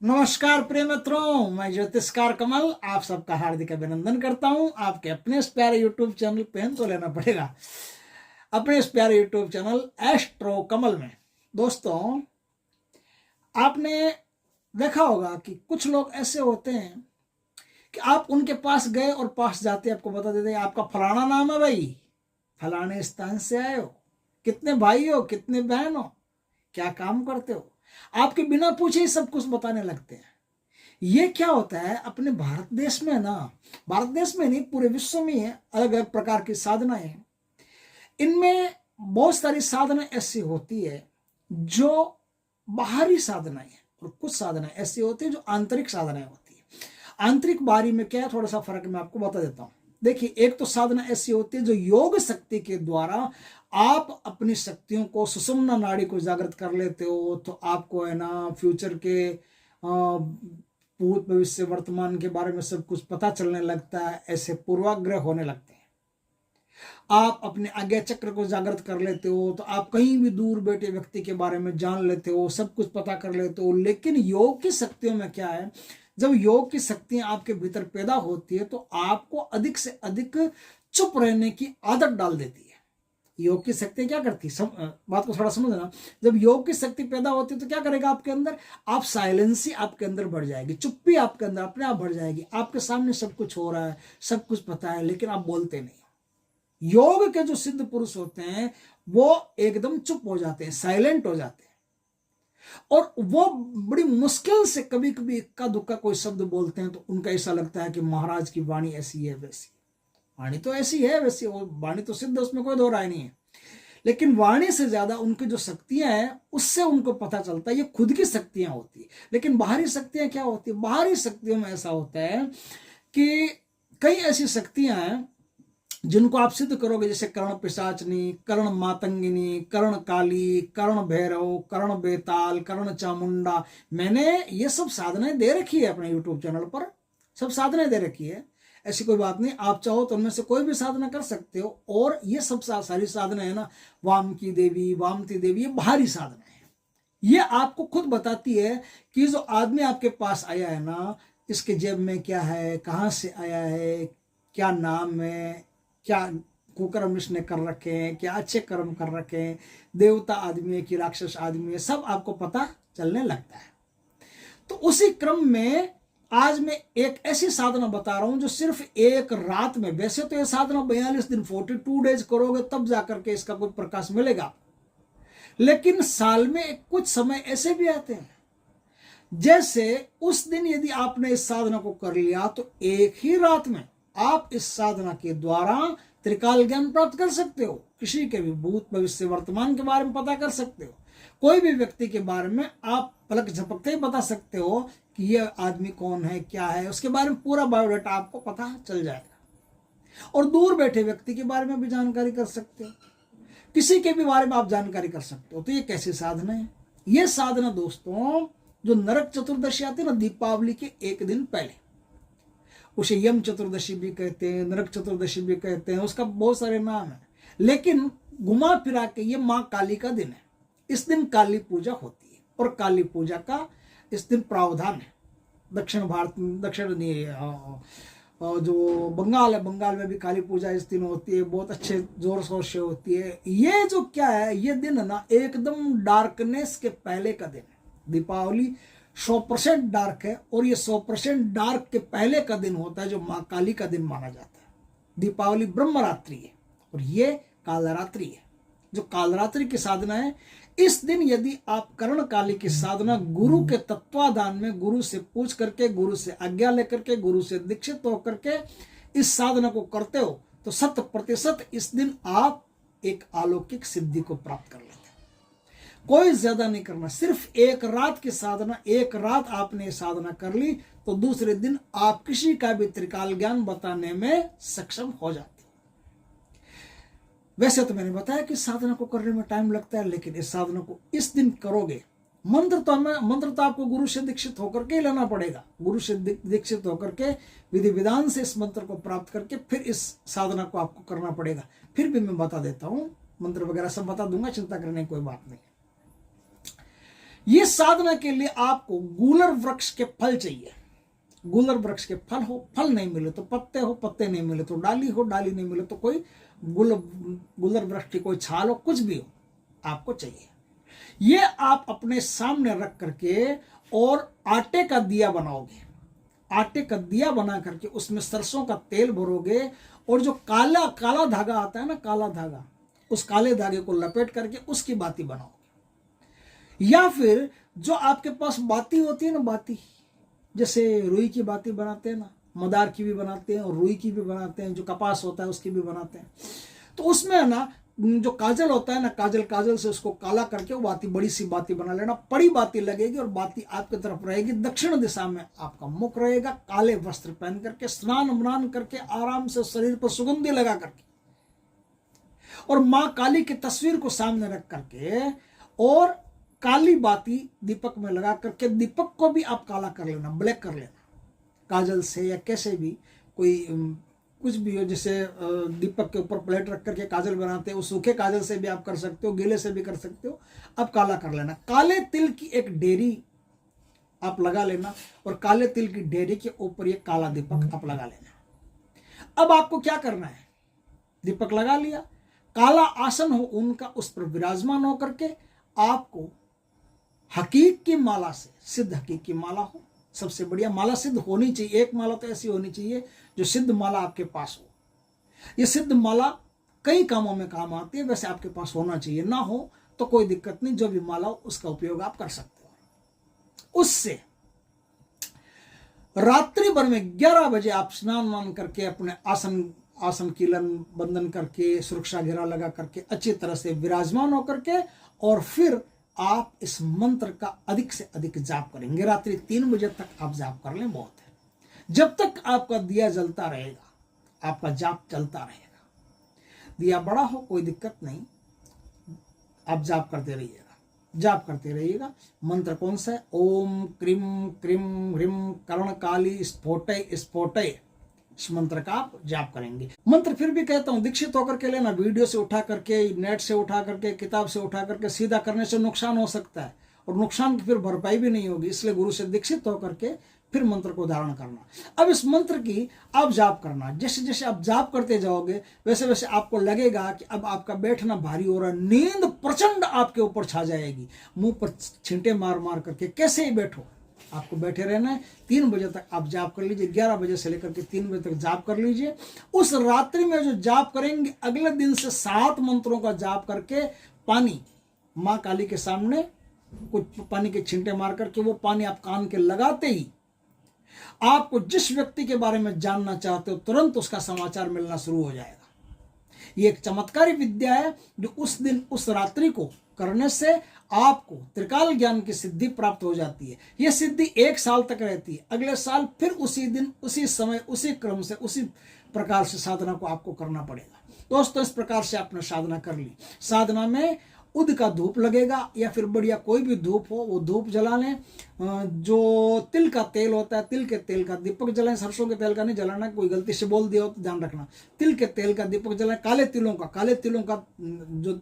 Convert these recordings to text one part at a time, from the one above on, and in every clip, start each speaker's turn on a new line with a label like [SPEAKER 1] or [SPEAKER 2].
[SPEAKER 1] नमस्कार प्रिय मित्रों, मैं ज्योतिषकार कमल आप सबका हार्दिक अभिनंदन करता हूं। आपके अपने इस प्यारे यूट्यूब चैनल पेन तो लेना पड़ेगा, अपने इस प्यारे यूट्यूब चैनल एस्ट्रो कमल में। दोस्तों, आपने देखा होगा कि कुछ लोग ऐसे होते हैं कि आप उनके पास गए और पास जाते आपको बता देते हैं आपका फलाना नाम है भाई, फलाने स्थान से आए हो, कितने भाई हो, कितने बहन हो, क्या काम करते हो, आपके बिना पूछे ही सब कुछ बताने लगते हैं। ये क्या होता है अपने भारत देश में ना, भारत देश में नहीं पूरे विश्व में है, अलग अलग प्रकार की साधनाएं हैं। इनमें बहुत सारी साधना ऐसी होती है जो बाहरी साधनाएं हैं और कुछ साधनाएं ऐसी होती है जो आंतरिक साधनाएं होती है। आंतरिक बारी में क्या है, थोड़ा सा फर्क मैं आपको बता देता हूं। देखिए, एक तो साधना ऐसी होती है जो योग शक्ति के द्वारा आप अपनी शक्तियों को, सुषुम्ना नाड़ी को जागृत कर लेते हो, तो आपको है ना फ्यूचर के भूत भविष्य वर्तमान के बारे में सब कुछ पता चलने लगता है, ऐसे पूर्वाग्रह होने लगते हैं। आप अपने आज्ञा चक्र को जागृत कर लेते हो, तो आप कहीं भी दूर बैठे व्यक्ति के बारे में जान लेते हो, सब कुछ पता कर लेते हो। लेकिन योग की शक्तियों में क्या है, जब योग की शक्तियां आपके भीतर पैदा होती है तो आपको अधिक से अधिक चुप रहने की आदत डाल देती है। योग की शक्ति क्या करती है, बात को थोड़ा समझना। जब योग की शक्ति पैदा होती है तो क्या करेगा आपके अंदर, आप साइलेंसी आपके अंदर बढ़ जाएगी, चुप्पी आपके अंदर अपने आप बढ़ जाएगी। आपके सामने सब कुछ हो रहा है, सब कुछ पता है, लेकिन आप बोलते नहीं। योग के जो सिद्ध पुरुष होते हैं वो एकदम चुप हो जाते हैं, साइलेंट हो जाते हैं, और वो बड़ी मुश्किल से कभी कभी इक्का दुक्का कोई शब्द बोलते हैं तो उनका ऐसा लगता है कि महाराज की वाणी ऐसी है वैसी। वाणी तो ऐसी है वैसी, वो वाणी तो सिद्ध, उसमें कोई दो राय नहीं है। लेकिन वाणी से ज्यादा उनकी जो शक्तियां हैं उससे उनको पता चलता है ये खुद की शक्तियां होती है। लेकिन बाहरी शक्तियां क्या होती है, बाहरी शक्तियों में ऐसा होता है कि कई ऐसी शक्तियां हैं जिनको आप सिद्ध करोगे, जैसे कर्ण पिशाचनी, कर्ण मातंगिनी, कर्ण काली, कर्ण भैरव, कर्ण बेताल, कर्ण चामुंडा। मैंने ये सब साधनाएं दे रखी है अपने यूट्यूब चैनल पर, सब साधनाएं दे रखी है, ऐसी कोई बात नहीं। आप चाहो तो उनमें से कोई भी साधना कर सकते हो। और ये सब सारी साधना है ना, वाम की देवी, वामती देवी, ये बाहरी साधना है। ये आपको खुद बताती है कि जो आदमी आपके पास आया है ना, इसके जेब में क्या है, कहाँ से आया है, क्या नाम है, क्या कुकर्म इसने कर रखे हैं, क्या अच्छे कर्म कर रखे हैं, देवता आदमी है कि राक्षस आदमी है, सब आपको पता चलने लगता है। तो उसी क्रम में आज मैं एक ऐसी साधना बता रहा हूं जो सिर्फ एक रात में, वैसे तो यह साधना 42 दिन 42 डेज करोगे तब जाकर के इसका कोई प्रकाश मिलेगा, लेकिन साल में कुछ समय ऐसे भी आते हैं जैसे उस दिन यदि आपने इस साधना को कर लिया तो एक ही रात में आप इस साधना के द्वारा त्रिकाल ज्ञान प्राप्त कर सकते हो। किसी के भी भूत भविष्य वर्तमान के बारे में पता कर सकते हो। कोई भी व्यक्ति के बारे में आप पलक झपकते ही बता सकते हो कि यह आदमी कौन है, क्या है, उसके बारे में पूरा बायोडाटा आपको पता चल जाएगा। और दूर बैठे व्यक्ति के बारे में भी जानकारी कर सकते हो, किसी के भी बारे में आप जानकारी कर सकते हो। तो ये कैसी साधना है, ये साधना दोस्तों जो नरक चतुर्दशी आती है ना, दीपावली के एक दिन पहले, उसे यम चतुर्दशी भी कहते हैं, नरक चतुर्दशी भी कहते हैं, उसका बहुत सारे नाम है। लेकिन घुमा फिरा के ये माँ काली का दिन है। इस दिन काली पूजा होती है और काली पूजा का इस दिन प्रावधान है। दक्षिण भारत, दक्षिण जो बंगाल है, बंगाल में भी काली पूजा इस दिन होती है, बहुत अच्छे जोर शोर से होती है। ये जो क्या है, ये दिन ना एकदम डार्कनेस के पहले का दिन है। दीपावली 100% डार्क है और ये 100% डार्क के पहले का दिन होता है जो माँ काली का दिन माना जाता है। दीपावली ब्रह्मरात्रि है और ये कालरात्रि है। जो कालरात्रि की साधना है, इस दिन यदि आप कर्ण काली की साधना गुरु के तत्वाधान में, गुरु से पूछ करके, गुरु से आज्ञा लेकर के, गुरु से दीक्षित होकर के इस साधना को करते हो तो 100% इस दिन आप एक अलौकिक सिद्धि को प्राप्त कर लेते हैं। कोई ज्यादा नहीं करना, सिर्फ एक रात की साधना, एक रात आपने साधना कर ली तो दूसरे दिन आप किसी का भी त्रिकाल ज्ञान बताने में सक्षम हो जाते। वैसे तो मैंने बताया कि साधना को करने में टाइम लगता है, लेकिन इस साधना को इस दिन करोगे। मंत्र तो आपको गुरु से दीक्षित होकर के लेना पड़ेगा। गुरु से दीक्षित होकर के विधि विधान से इस मंत्र को प्राप्त करके फिर इस साधना को आपको करना पड़ेगा। फिर भी मैं बता देता हूं, मंत्र वगैरह सब बता दूंगा, चिंता करने की कोई बात नहीं। ये साधना के लिए आपको गूलर वृक्ष के फल चाहिए। गूलर वृक्ष के फल हो, फल नहीं मिले तो पत्ते हो, पत्ते नहीं मिले तो डाली हो, डाली नहीं मिले तो कोई गूलर वृक्ष की कोई छाल हो, कुछ भी हो आपको चाहिए। ये आप अपने सामने रख करके और आटे का दिया बनाओगे। आटे का दिया बना करके उसमें सरसों का तेल भरोगे और जो काला काला धागा आता है ना, काला धागा, उस काले धागे को लपेट करके उसकी बाती बनाओगे। या फिर जो आपके पास बाती होती है ना, बाती, जैसे रुई की बाती बनाते हैं ना, मदार की भी बनाते हैं और रुई की भी बनाते हैं, जो कपास होता है उसकी भी बनाते हैं। तो उसमें है ना जो काजल होता है ना, काजल से उसको काला करके वो बाती, बड़ी सी बाती बना लेना। बड़ी बाती लगेगी और बाती आपकी तरफ रहेगी, दक्षिण दिशा में आपका मुख रहेगा। काले वस्त्र पहन करके, स्नान करके, आराम से शरीर पर सुगंधी लगा करके और माँ काली की तस्वीर को सामने रख करके और काली बाती दीपक में लगा करके, दीपक को भी आप काला कर लेना, ब्लैक कर लेना काजल से या कैसे भी, कोई कुछ भी हो। जैसे दीपक के ऊपर प्लेट रख करके काजल बनाते हैं, उस सूखे काजल से भी आप कर सकते हो, गीले से भी कर सकते हो। आप काला कर लेना। काले तिल की एक डेरी आप लगा लेना और काले तिल की डेरी के ऊपर ये काला दीपक आप लगा लेना। अब आपको क्या करना है, दीपक लगा लिया, काला आसन हो उनका, उस पर विराजमान हो करके आपको हकीक की माला से, सिद्ध हकीक की माला हो, सबसे बढ़िया माला सिद्ध होनी चाहिए। एक माला तो ऐसी होनी चाहिए जो सिद्ध माला आपके पास हो। ये सिद्ध माला कई कामों में काम आती है, वैसे आपके पास होना चाहिए। ना हो तो कोई दिक्कत नहीं, जो भी माला हो उसका उपयोग आप कर सकते हो। उससे रात्रि भर में 11 बजे आप स्नान करके अपने आसन कीलन बंधन करके, सुरक्षा घेरा लगा करके अच्छी तरह से विराजमान होकर के, और फिर आप इस मंत्र का अधिक से अधिक जाप करेंगे। रात्रि 3 बजे तक आप जाप कर लें, बहुत है। जब तक आपका दिया जलता रहेगा, आपका जाप चलता रहेगा। दिया बड़ा हो कोई दिक्कत नहीं, आप जाप करते रहिएगा, जाप करते रहिएगा। मंत्र कौन सा है? ओम क्रीम क्रीम ह्रीम कर्णकाली स्फोटय स्फोटय। इस मंत्र का आप जाप करेंगे। मंत्र फिर भी कहता हूं, दीक्षित होकर के लेना। वीडियो से उठा करके, नेट से उठा करके, किताब से उठा करके सीधा करने से नुकसान हो सकता है और नुकसान की फिर भरपाई भी नहीं होगी। इसलिए गुरु से दीक्षित होकर के फिर मंत्र को धारण करना। अब इस मंत्र की आप जाप करना। जैसे जैसे आप जाप करते जाओगे वैसे वैसे आपको लगेगा कि अब आपका बैठना भारी हो रहा है, नींद प्रचंड आपके ऊपर छा जाएगी। मुंह पर छींटे मार मार करके कैसे ही बैठो, आपको बैठे रहना है। 3 बजे तक आप जाप कर लीजिए, 11 बजे से लेकर के 3 बजे तक जाप कर लीजिए। उस रात्रि में जो जाप करेंगे, अगले दिन से 7 मंत्रों का जाप करके पानी माँ काली के सामने कुछ पानी के छींटे मार करके, वो पानी आप कान के लगाते ही आपको जिस व्यक्ति के बारे में जानना चाहते हो तुरंत उसका समाचार मिलना शुरू हो जाएगा। ये एक चमत्कारी विद्या है जो उस दिन, उस रात्रि को करने से आपको त्रिकाल ज्ञान की सिद्धि प्राप्त हो जाती है। यह सिद्धि 1 साल तक रहती है। अगले साल फिर उसी दिन, उसी समय, उसी क्रम से, उसी प्रकार से साधना को आपको करना पड़ेगा। दोस्तों, इस प्रकार से आपने साधना कर ली। साधना में उद का धूप लगेगा या फिर बढ़िया कोई भी धूप हो, वो धूप जला लें। जो तिल का तेल होता है, तिल के तेल का दीपक जलाएं। सरसों के तेल का नहीं जलाना, कोई गलती से बोल दिया हो तो ध्यान रखना। तिल के तेल का दीपक जलाएं। काले तिलों का जो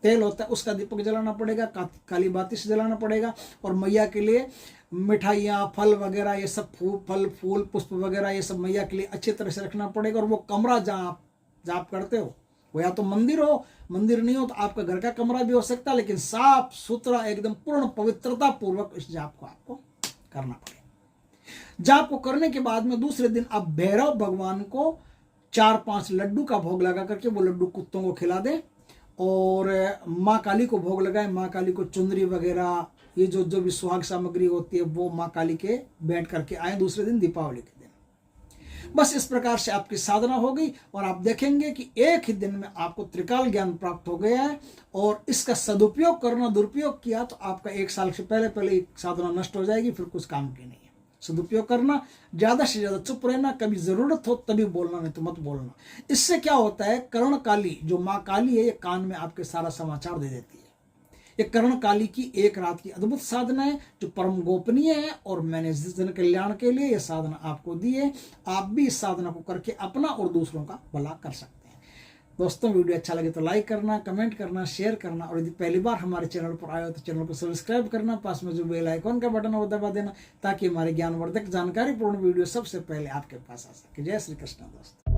[SPEAKER 1] तेल होता है उसका दीपक जलाना पड़ेगा, काली बाती से जलाना पड़ेगा। और मैया के लिए मिठाइयाँ, फल वगैरह, ये सब फल फूल पुष्प वगैरह, ये सब मैया के लिए अच्छी तरह से रखना पड़ेगा। और वो कमरा जहाँ आप जाप करते हो वो या तो मंदिर हो, मंदिर नहीं हो तो आपका घर का कमरा भी हो सकता है, लेकिन साफ सुथरा एकदम पूर्ण पवित्रता पूर्वक इस जाप को आपको करना पड़ेगा। जाप को करने के बाद में दूसरे दिन आप भैरव भगवान को 4-5 लड्डू का भोग लगा करके वो लड्डू कुत्तों को खिला दें और माँ काली को भोग लगाए। माँ काली को चुंदरी वगैरह, ये जो भी सुहाग सामग्री होती है वो माँ काली के बैठ करके आए दूसरे दिन, दीपावली के दिन। बस इस प्रकार से आपकी साधना हो गई और आप देखेंगे कि एक ही दिन में आपको त्रिकाल ज्ञान प्राप्त हो गया है। और इसका सदुपयोग करना, दुरुपयोग किया तो आपका 1 साल से पहले साधना नष्ट हो जाएगी, फिर कुछ काम की नहीं है। सदुपयोग करना, ज़्यादा से ज़्यादा चुप रहना, कभी ज़रूरत हो तभी बोलना, नहीं तो मत बोलना। इससे क्या होता है, कर्णकाली जो माँ काली है ये कान में आपके सारा समाचार दे देती है। ये कर्णकाली की 1 रात की अद्भुत साधना है जो परम गोपनीय है और मैंने जन कल्याण के लिए यह साधना आपको दी है। आप भी इस साधना को करके अपना और दूसरों का भला कर सकते हैं। दोस्तों वीडियो अच्छा लगे तो लाइक करना, कमेंट करना, शेयर करना, और यदि पहली बार हमारे चैनल पर आए हो तो चैनल को सब्सक्राइब करना, पास में जो बेल आइकॉन का बटन है वो दबा देना, ताकि हमारे ज्ञानवर्धक जानकारीपूर्ण वीडियो सबसे पहले आपके पास आ सके। जय श्री कृष्ण दोस्तों।